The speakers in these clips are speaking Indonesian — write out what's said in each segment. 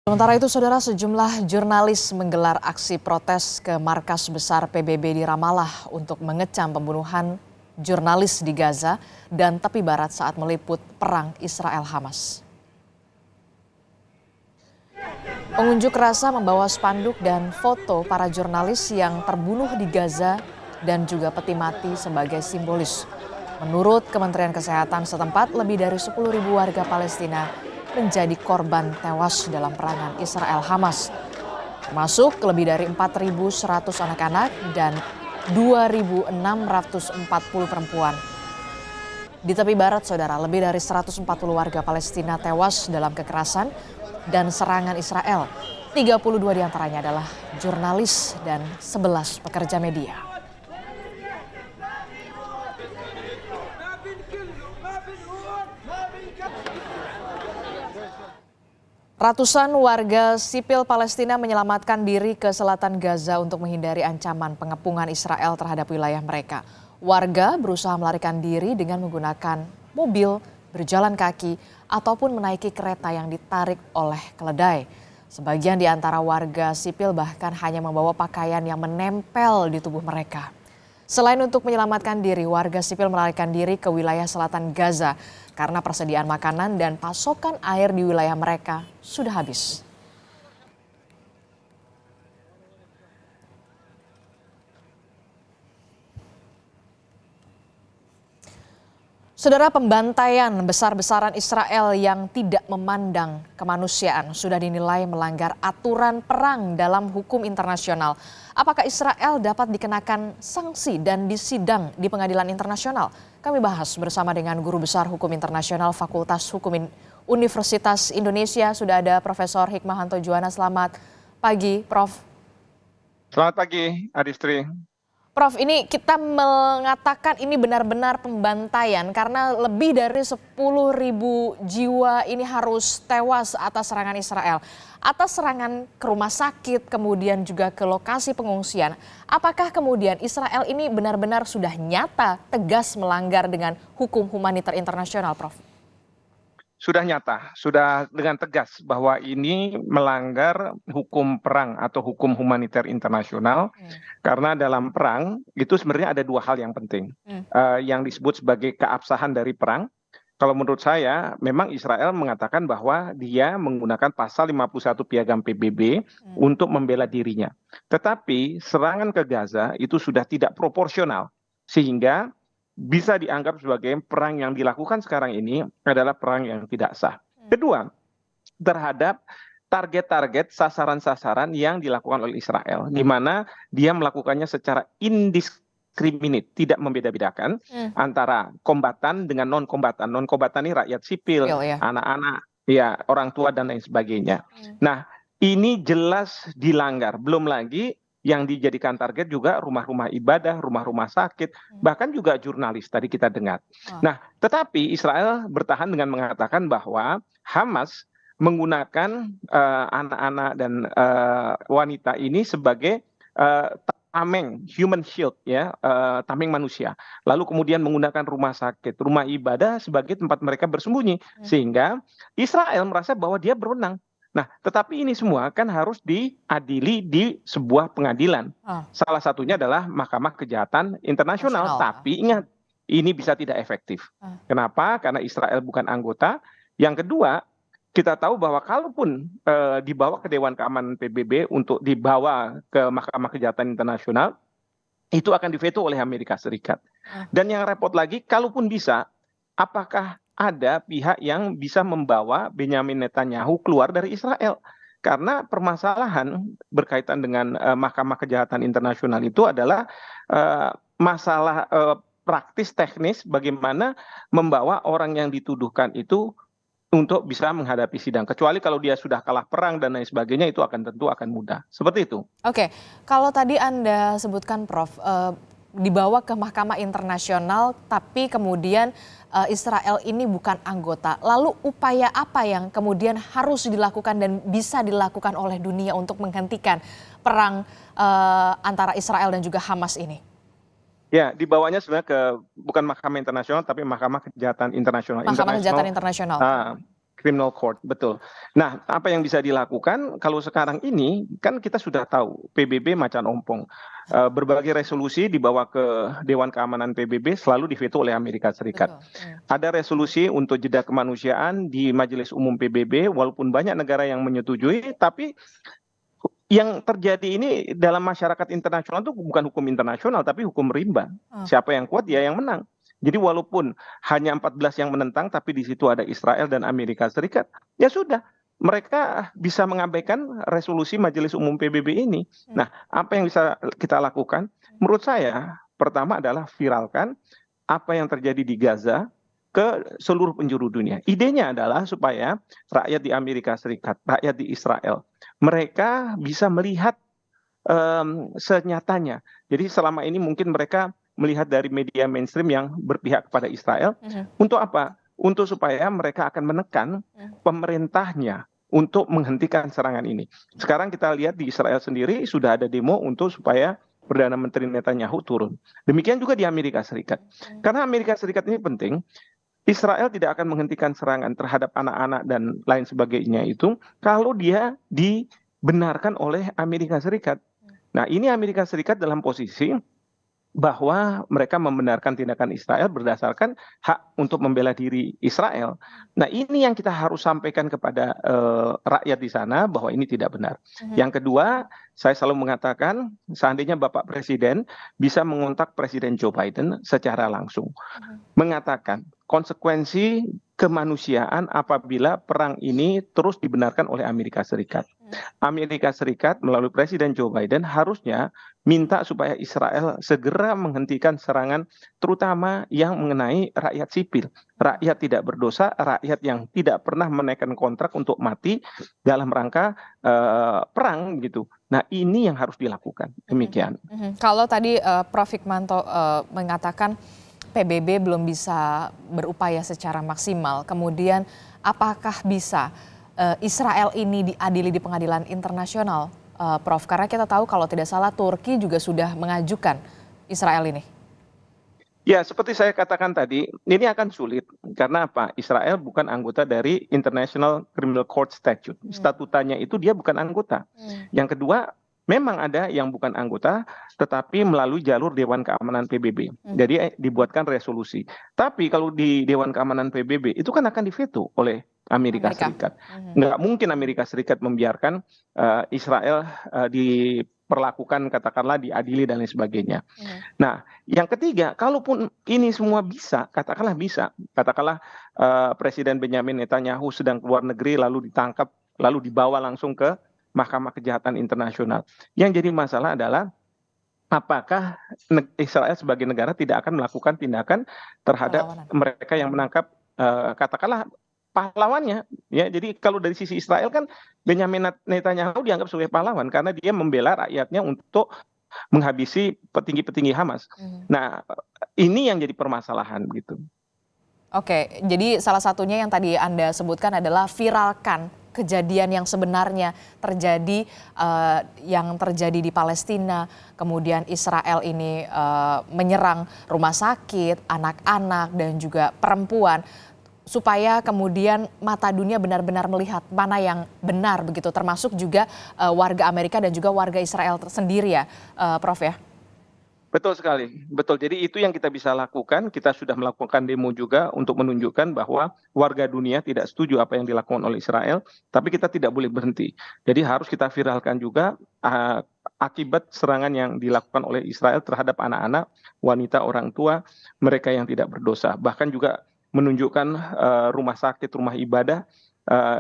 Sementara itu, saudara, sejumlah jurnalis menggelar aksi protes ke markas besar PBB di Ramallah untuk mengecam pembunuhan jurnalis di Gaza dan tepi barat saat meliput perang Israel-Hamas. Pengunjuk rasa membawa spanduk dan foto para jurnalis yang terbunuh di Gaza dan juga peti mati sebagai simbolis. Menurut Kementerian Kesehatan setempat, lebih dari 10.000 warga Palestina menjadi korban tewas dalam perangan Israel-Hamas, termasuk lebih dari 4.100 anak-anak dan 2.640 perempuan. Di tepi barat, saudara, lebih dari 140 warga Palestina tewas dalam kekerasan dan serangan Israel. 32 diantaranya adalah jurnalis dan 11 pekerja media. Ratusan warga sipil Palestina menyelamatkan diri ke selatan Gaza untuk menghindari ancaman pengepungan Israel terhadap wilayah mereka. Warga berusaha melarikan diri dengan menggunakan mobil, berjalan kaki, ataupun menaiki kereta yang ditarik oleh keledai. Sebagian di antara warga sipil bahkan hanya membawa pakaian yang menempel di tubuh mereka. Selain untuk menyelamatkan diri, warga sipil melarikan diri ke wilayah selatan Gaza karena persediaan makanan dan pasokan air di wilayah mereka sudah habis. Saudara, pembantaian besar-besaran Israel yang tidak memandang kemanusiaan sudah dinilai melanggar aturan perang dalam hukum internasional. Apakah Israel dapat dikenakan sanksi dan disidang di pengadilan internasional? Kami bahas bersama dengan Guru Besar Hukum Internasional Fakultas Hukum Universitas Indonesia. Sudah ada Profesor Hikmahanto Juwana. Selamat pagi, Prof. Selamat pagi, Adistri. Prof, ini kita mengatakan ini benar-benar pembantaian karena lebih dari 10.000 jiwa ini harus tewas atas serangan Israel. Atas serangan ke rumah sakit, kemudian juga ke lokasi pengungsian. Apakah kemudian Israel ini benar-benar sudah nyata tegas melanggar dengan hukum humaniter internasional, Prof? Sudah nyata, sudah dengan tegas bahwa ini melanggar hukum perang atau hukum humaniter internasional. Karena dalam perang itu sebenarnya ada dua hal yang penting. Yang disebut sebagai keabsahan dari perang. Kalau menurut saya memang Israel mengatakan bahwa dia menggunakan pasal 51 Piagam PBB untuk membela dirinya. Tetapi serangan ke Gaza itu sudah tidak proporsional. Sehingga bisa dianggap sebagai perang yang dilakukan sekarang ini adalah perang yang tidak sah. Kedua, terhadap target-target sasaran-sasaran yang dilakukan oleh Israel, di mana dia melakukannya secara indiskriminat, tidak membeda-bedakan antara kombatan dengan non-kombatan. Non-kombatan ini rakyat sipil, anak-anak, ya orang tua dan lain sebagainya. Nah, ini jelas dilanggar. Belum lagi yang dijadikan target juga rumah-rumah ibadah, rumah-rumah sakit, bahkan juga jurnalis tadi kita dengar. Nah, tetapi Israel bertahan dengan mengatakan bahwa Hamas menggunakan anak-anak dan wanita ini sebagai tameng, human shield, ya, tameng manusia. Lalu kemudian menggunakan rumah sakit, rumah ibadah sebagai tempat mereka bersembunyi, sehingga Israel merasa bahwa dia berwenang. Nah, tetapi ini semua kan harus diadili di sebuah pengadilan. Salah satunya adalah Mahkamah Kejahatan Internasional. Tapi ingat, ini bisa tidak efektif. Kenapa? Karena Israel bukan anggota. Yang kedua, kita tahu bahwa kalaupun dibawa ke Dewan Keamanan PBB untuk dibawa ke Mahkamah Kejahatan Internasional, itu akan diveto oleh Amerika Serikat. Dan yang repot lagi, kalaupun bisa, apakah ada pihak yang bisa membawa Benyamin Netanyahu keluar dari Israel? Karena permasalahan berkaitan dengan Mahkamah Kejahatan Internasional itu adalah masalah praktis teknis bagaimana membawa orang yang dituduhkan itu untuk bisa menghadapi sidang. Kecuali kalau dia sudah kalah perang dan lain sebagainya, itu tentu akan mudah. Seperti itu. Oke, kalau tadi Anda sebutkan, Prof, dibawa ke Mahkamah Internasional, tapi kemudian Israel ini bukan anggota. Lalu upaya apa yang kemudian harus dilakukan dan bisa dilakukan oleh dunia untuk menghentikan perang antara Israel dan juga Hamas ini? Ya, dibawanya sebenarnya bukan Mahkamah Internasional, tapi Mahkamah Kejahatan Internasional. Mahkamah Kejahatan Internasional. Criminal Court, betul. Nah, apa yang bisa dilakukan kalau sekarang ini kan kita sudah tahu PBB macan ompong. Berbagai resolusi dibawa ke Dewan Keamanan PBB selalu diveto oleh Amerika Serikat. Betul. Ada resolusi untuk jeda kemanusiaan di Majelis Umum PBB, walaupun banyak negara yang menyetujui, tapi yang terjadi ini dalam masyarakat internasional itu bukan hukum internasional, tapi hukum rimba. Siapa yang kuat, dia yang menang. Jadi walaupun hanya 14 yang menentang, tapi di situ ada Israel dan Amerika Serikat, ya sudah, mereka bisa mengabaikan resolusi Majelis Umum PBB ini. Nah, apa yang bisa kita lakukan? Menurut saya, pertama adalah viralkan apa yang terjadi di Gaza ke seluruh penjuru dunia. Idenya adalah supaya rakyat di Amerika Serikat, rakyat di Israel, mereka bisa melihat senyatanya. Jadi selama ini mungkin mereka melihat dari media mainstream yang berpihak kepada Israel. Untuk apa? Untuk supaya mereka akan menekan pemerintahnya untuk menghentikan serangan ini. Sekarang kita lihat di Israel sendiri sudah ada demo untuk supaya Perdana Menteri Netanyahu turun. Demikian juga di Amerika Serikat. Karena Amerika Serikat ini penting, Israel tidak akan menghentikan serangan terhadap anak-anak dan lain sebagainya itu kalau dia dibenarkan oleh Amerika Serikat. Nah, ini Amerika Serikat dalam posisi bahwa mereka membenarkan tindakan Israel berdasarkan hak untuk membela diri Israel. Nah, ini yang kita harus sampaikan kepada rakyat di sana bahwa ini tidak benar. Yang kedua, saya selalu mengatakan seandainya Bapak Presiden bisa mengontak Presiden Joe Biden secara langsung, mengatakan konsekuensi kemanusiaan apabila perang ini terus dibenarkan oleh Amerika Serikat. Amerika Serikat melalui Presiden Joe Biden harusnya minta supaya Israel segera menghentikan serangan terutama yang mengenai rakyat sipil, rakyat tidak berdosa, rakyat yang tidak pernah menaikkan kontrak untuk mati dalam rangka perang gitu. Nah, ini yang harus dilakukan. Demikian. Kalau tadi Prof. Hikmanto mengatakan PBB belum bisa berupaya secara maksimal, kemudian apakah bisa Israel ini diadili di pengadilan internasional, Prof? Karena kita tahu kalau tidak salah Turki juga sudah mengajukan Israel ini. Ya, seperti saya katakan tadi, ini akan sulit. Karena apa? Israel bukan anggota dari International Criminal Court Statute. Statutanya itu dia bukan anggota. Yang kedua, memang ada yang bukan anggota, tetapi melalui jalur Dewan Keamanan PBB. Jadi dibuatkan resolusi. Tapi kalau di Dewan Keamanan PBB, itu kan akan diveto oleh Amerika Serikat. Nggak mungkin Amerika Serikat membiarkan Israel diperlakukan, katakanlah diadili dan lain sebagainya. Nah, yang ketiga, kalaupun ini semua bisa, katakanlah Presiden Benjamin Netanyahu sedang keluar negeri lalu ditangkap, lalu dibawa langsung ke Mahkamah Kejahatan Internasional. Yang jadi masalah adalah apakah Israel sebagai negara tidak akan melakukan tindakan terhadap mereka yang menangkap katakanlah pahlawannya, ya. Jadi kalau dari sisi Israel kan Benjamin Netanyahu dianggap sebagai pahlawan karena dia membela rakyatnya untuk menghabisi petinggi-petinggi Hamas. Nah, ini yang jadi permasalahan gitu. Oke, jadi salah satunya yang tadi Anda sebutkan adalah viralkan kejadian yang sebenarnya terjadi, yang terjadi di Palestina, kemudian Israel ini menyerang rumah sakit, anak-anak dan juga perempuan, supaya kemudian mata dunia benar-benar melihat mana yang benar begitu, termasuk juga warga Amerika dan juga warga Israel sendiri ya, Prof ya? Betul sekali, betul. Jadi itu yang kita bisa lakukan. Kita sudah melakukan demo juga untuk menunjukkan bahwa warga dunia tidak setuju apa yang dilakukan oleh Israel, tapi kita tidak boleh berhenti. Jadi harus kita viralkan juga akibat serangan yang dilakukan oleh Israel terhadap anak-anak, wanita, orang tua, mereka yang tidak berdosa. Bahkan juga menunjukkan rumah sakit, rumah ibadah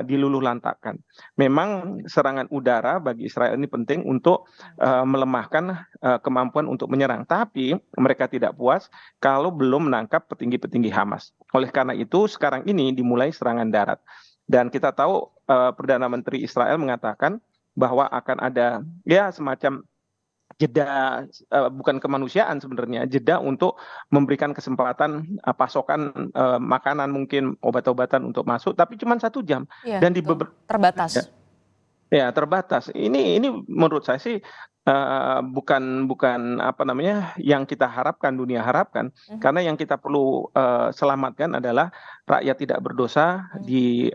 diluluhlantakkan. Memang serangan udara bagi Israel ini penting untuk melemahkan kemampuan untuk menyerang. Tapi mereka tidak puas kalau belum menangkap petinggi-petinggi Hamas. Oleh karena itu sekarang ini dimulai serangan darat. Dan kita tahu Perdana Menteri Israel mengatakan bahwa akan ada ya semacam jeda, bukan kemanusiaan sebenarnya, jeda untuk memberikan kesempatan pasokan makanan, mungkin obat-obatan untuk masuk, tapi cuma 1 jam. Iya, Dan terbatas. Ya, terbatas. Ini menurut saya sih bukan bukan apa namanya yang kita harapkan, dunia harapkan. Mhm, Karena yang kita perlu selamatkan adalah rakyat tidak berdosa mhm, di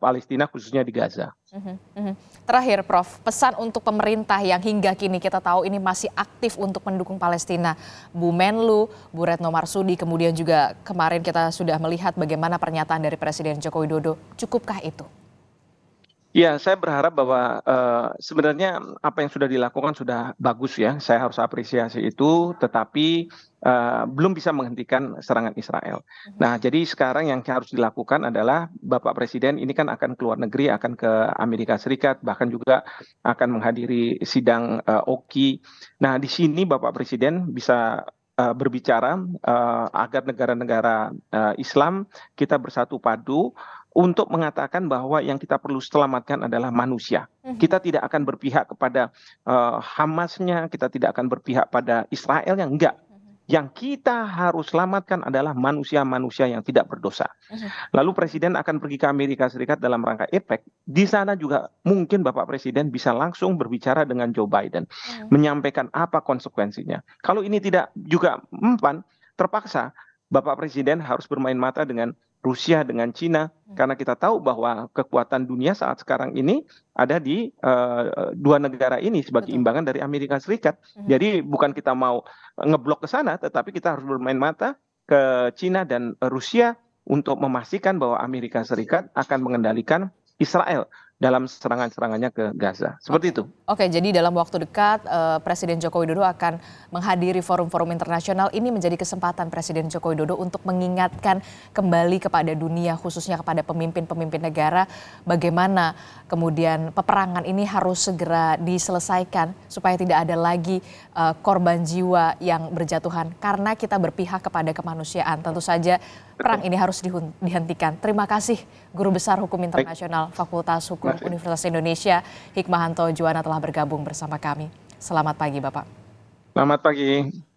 Palestina, khususnya di Gaza. mhm, mhm. Terakhir, Prof, pesan untuk pemerintah yang hingga kini kita tahu ini masih aktif untuk mendukung Palestina. Bu Menlu, Bu Retno Marsudi, kemudian juga kemarin kita sudah melihat bagaimana pernyataan dari Presiden Joko Widodo. Cukupkah itu? Ya, saya berharap bahwa sebenarnya apa yang sudah dilakukan sudah bagus ya. Saya harus apresiasi itu, tetapi belum bisa menghentikan serangan Israel. Mhm, Nah, jadi sekarang yang harus dilakukan adalah Bapak Presiden ini kan akan keluar negeri, akan ke Amerika Serikat, bahkan juga akan menghadiri sidang OKI. Nah, di sini Bapak Presiden bisa berbicara agar negara-negara Islam kita bersatu padu untuk mengatakan bahwa yang kita perlu selamatkan adalah manusia. mhm, Kita tidak akan berpihak kepada Hamasnya, kita tidak akan berpihak pada Israel yang enggak. mhm, Yang kita harus selamatkan adalah manusia-manusia yang tidak berdosa. mhm, Lalu Presiden akan pergi ke Amerika Serikat dalam rangka APEC. Di sana juga mungkin Bapak Presiden bisa langsung berbicara dengan Joe Biden, mhm, menyampaikan apa konsekuensinya. Kalau ini tidak juga mempan, terpaksa Bapak Presiden harus bermain mata dengan Rusia, dengan Cina, mhm, karena kita tahu bahwa kekuatan dunia saat sekarang ini ada di dua negara ini sebagai betul. imbangan dari Amerika Serikat. Mhm. Jadi bukan kita mau ngeblok ke sana, tetapi kita harus bermain mata ke Cina dan Rusia untuk memastikan bahwa Amerika Serikat akan mengendalikan Israel dalam serangan-serangannya ke Gaza. Seperti Oke. itu. Oke, jadi dalam waktu dekat Presiden Joko Widodo akan menghadiri forum-forum internasional. Ini menjadi kesempatan Presiden Joko Widodo untuk mengingatkan kembali kepada dunia, khususnya kepada pemimpin-pemimpin negara, bagaimana kemudian peperangan ini harus segera diselesaikan supaya tidak ada lagi korban jiwa yang berjatuhan karena kita berpihak kepada kemanusiaan. Tentu saja perang Betul. ini harus dihentikan. Terima kasih Guru Besar Hukum Baik, Internasional Fakultas Hukum terima kasih. Universitas Indonesia, Hikmahanto Juwana telah bergabung bersama kami. Selamat pagi Bapak. Selamat pagi.